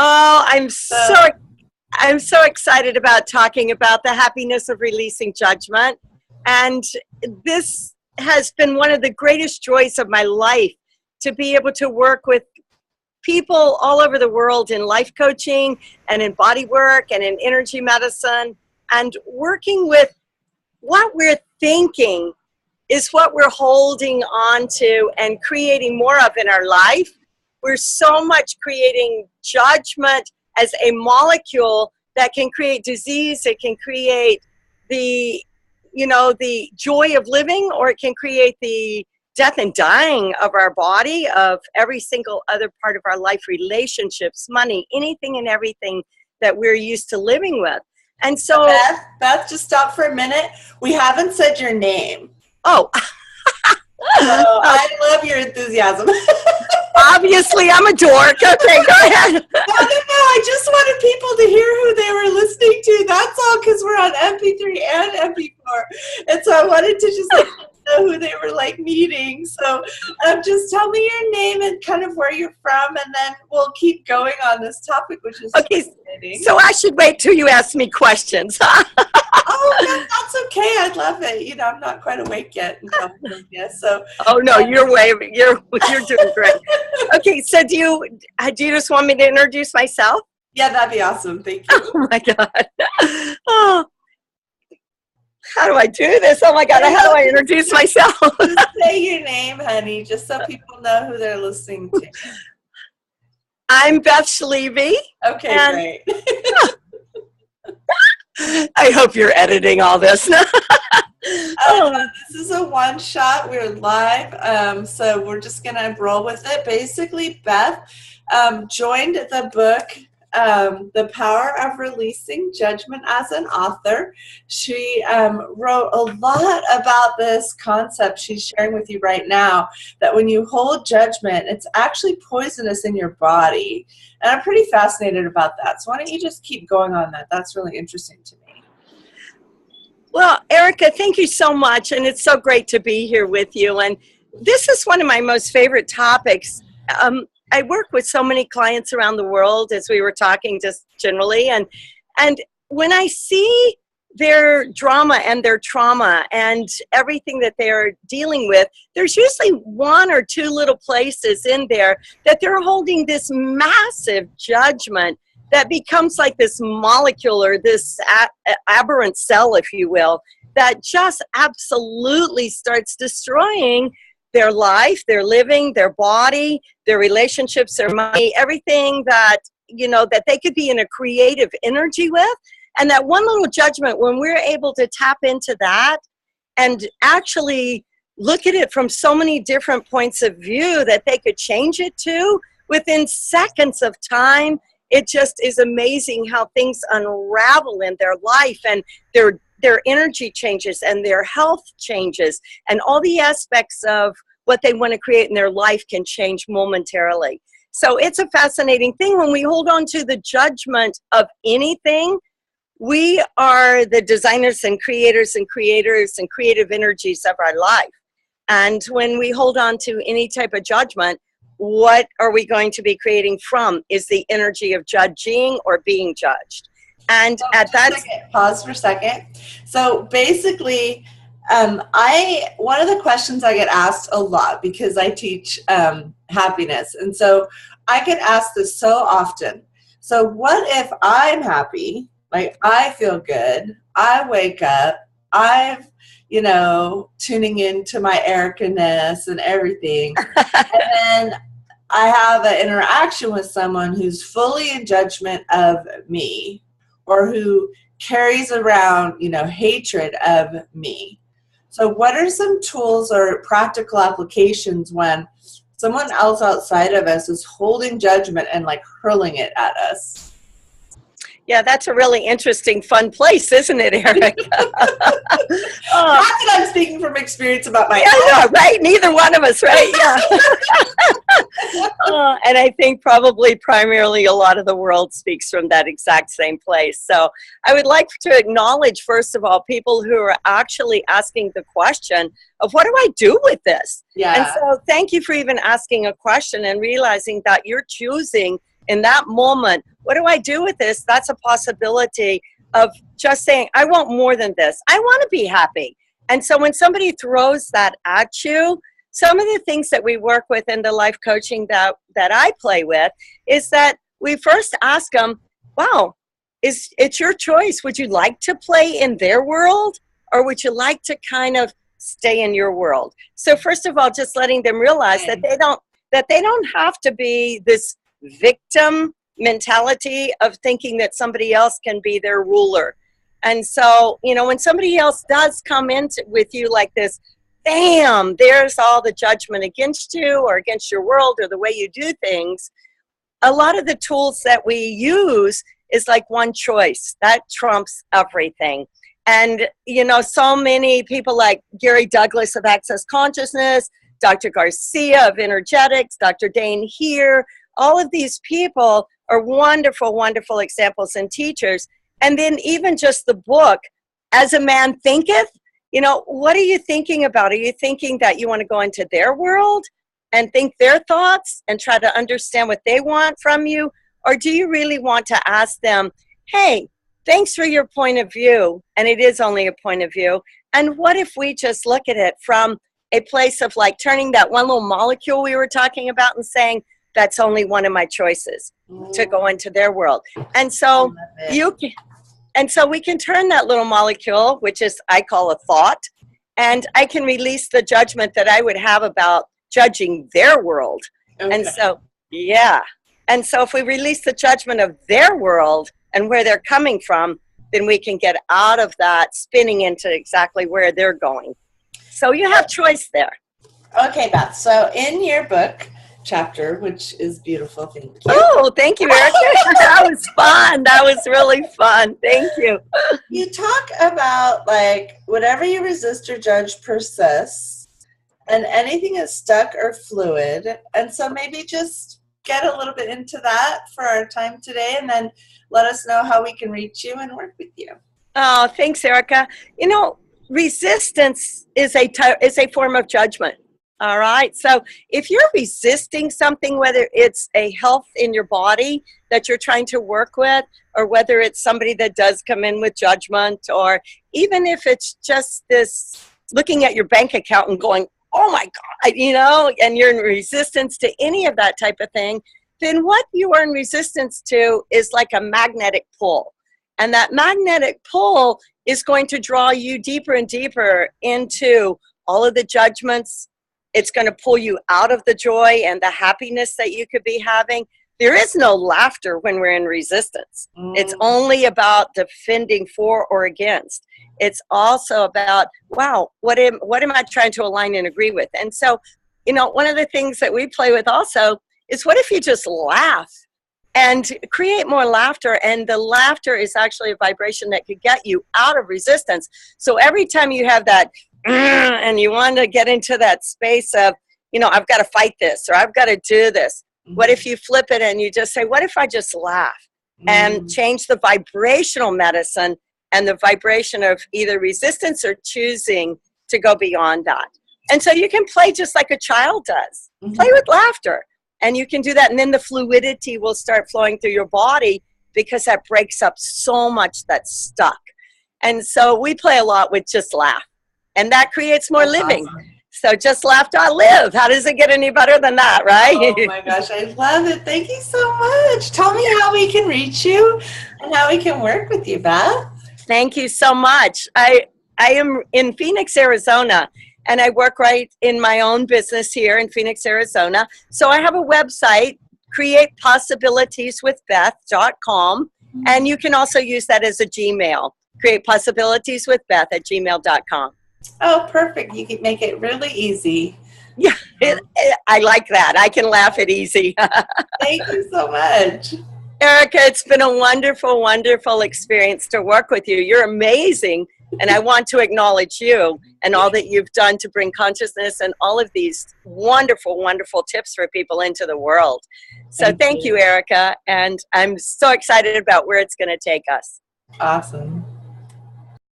Oh, So, I'm so excited about talking about the happiness of releasing judgment. And this has been one of the greatest joys of my life, to be able to work with people all over the world in life coaching and in body work and in energy medicine, and working with what we're thinking is what we're holding on to and creating more of in our life. We're so much creating judgment as a molecule that can create disease. It can create the, the joy of living, or it can create the death and dying of our body, of every single other part of our life, relationships, money, anything and everything that we're used to living with. And so, Beth, just stop for a minute. We haven't said your name. Oh, so I love your enthusiasm. Obviously, I'm a dork. Okay, go ahead. No. I just wanted people to hear who they were listening to. That's all, because we're on MP3 and MP4. And so I wanted to just know who they were meeting. So just tell me your name and kind of where you're from, and then we'll keep going on this topic, which is okay. fascinating. So I should wait till you ask me questions. Oh, no, that's okay. I'd love it. I'm not quite awake yet. So. Oh no, you're doing great. Okay, so do you just want me to introduce myself? Yeah, that'd be awesome. Thank you. Oh my God. Oh, how do I do this? Oh my God, how do I introduce myself? Just say your name, honey, just so people know who they're listening to. I'm Beth Schliebe. Okay, great. I hope you're editing all this. This is a one-shot. We're live, so we're just going to roll with it. Basically, Beth joined the book, The Power of Releasing Judgment, as an author. She wrote a lot about this concept she's sharing with you right now, that when you hold judgment, it's actually poisonous in your body. And I'm pretty fascinated about that. So why don't you just keep going on that? That's really interesting to me. Well, Erica, thank you so much. And it's so great to be here with you. And this is one of my most favorite topics. I work with so many clients around the world, as we were talking just generally. And when I see their drama and their trauma and everything that they're dealing with, there's usually one or two little places in there that they're holding this massive judgment that becomes like this molecule, or this aberrant cell, if you will, that just absolutely starts destroying their life, their living, their body, their relationships, their money, everything that, that they could be in a creative energy with. And that one little judgment, when we're able to tap into that and actually look at it from so many different points of view that they could change it to within seconds of time, it just is amazing how things unravel in their life, and their energy changes and their health changes, and all the aspects of what they want to create in their life can change momentarily. So it's a fascinating thing. When we hold on to the judgment of anything, we are the designers and creators and creative energies of our life. And when we hold on to any type of judgment, what are we going to be creating from is the energy of judging or being judged. And at that, pause for a second. So basically, one of the questions I get asked a lot, because I teach happiness, and so I get asked this so often. So what if I'm happy? Like, I feel good, I wake up, I've, tuning into my Erica-ness and everything. And then I have an interaction with someone who's fully in judgment of me, or who carries around, hatred of me. So what are some tools or practical applications when someone else outside of us is holding judgment and hurling it at us? Yeah, that's a really interesting, fun place, isn't it, Eric? Not that I'm speaking from experience about my own. Right? Neither one of us, right? Yeah. And I think probably primarily a lot of the world speaks from that exact same place. So I would like to acknowledge, first of all, people who are actually asking the question of, what do I do with this? Yeah. And so thank you for even asking a question and realizing that you're choosing in that moment what do I do with this? That's a possibility of just saying, I want more than this. I want to be happy. And so when somebody throws that at you, some of the things that we work with in the life coaching that I play with is that we first ask them, wow, it's your choice. Would you like to play in their world, or would you like to kind of stay in your world? So first of all, just letting them realize that they don't have to be this victim mentality of thinking that somebody else can be their ruler. And so, when somebody else does come in with you like this, bam, there's all the judgment against you or against your world or the way you do things. A lot of the tools that we use is like one choice. That trumps everything. And, so many people like Gary Douglas of Access Consciousness, Dr. Garcia of Energetics, Dr. Dane here, all of these people are wonderful, wonderful examples and teachers. And then even just the book, As a Man Thinketh, what are you thinking about? Are you thinking that you want to go into their world and think their thoughts and try to understand what they want from you? Or do you really want to ask them, hey, thanks for your point of view, and it is only a point of view, and what if we just look at it from a place of like turning that one little molecule we were talking about and saying, that's only one of my choices to go into their world. And so we can turn that little molecule, which is I call a thought, and I can release the judgment that I would have about judging their world. Okay. And so if we release the judgment of their world and where they're coming from, then we can get out of that spinning into exactly where they're going. So you have choice there. Okay, Beth. So in your book chapter, which is beautiful, thank you. Oh, thank you, Erica. That was fun. That was really fun. Thank you. You talk about like whatever you resist or judge persists, and anything is stuck or fluid. And so maybe just get a little bit into that for our time today, and then let us know how we can reach you and work with you. Oh, thanks, Erica. Resistance is a form of judgment. All right. So if you're resisting something, whether it's a health in your body that you're trying to work with, or whether it's somebody that does come in with judgment, or even if it's just this looking at your bank account and going, oh my God, and you're in resistance to any of that type of thing, then what you are in resistance to is like a magnetic pull. And that magnetic pull is going to draw you deeper and deeper into all of the judgments. It's going to pull you out of the joy and the happiness that you could be having. There is no laughter when we're in resistance. It's only about defending for or against. It's also about, wow, what am I trying to align and agree with? And so, one of the things that we play with also is, what if you just laugh and create more laughter? And the laughter is actually a vibration that could get you out of resistance. So every time you have that, and you want to get into that space of, I've got to fight this, or I've got to do this. What if you flip it and you just say, what if I just laugh and change the vibrational medicine and the vibration of either resistance or choosing to go beyond that? And so you can play just like a child does. Play with laughter. And you can do that. And then the fluidity will start flowing through your body, because that breaks up so much that's stuck. And so we play a lot with just laugh. And that creates more living. Awesome. So just laugh.live. How does it get any better than that, right? Oh my gosh, I love it. Thank you so much. Tell me how we can reach you and how we can work with you, Beth. Thank you so much. I am in Phoenix, Arizona, and I work right in my own business here in Phoenix, Arizona. So I have a website, createpossibilitieswithbeth.com, and you can also use that as a Gmail. createpossibilitieswithbeth@gmail.com. Oh, perfect. You can make it really easy. Yeah, I like that. I can laugh it easy. Thank you so much. Erica, it's been a wonderful, wonderful experience to work with you. You're amazing, and I want to acknowledge you and all that you've done to bring consciousness and all of these wonderful, wonderful tips for people into the world. So thank you, Erica, and I'm so excited about where it's going to take us. Awesome.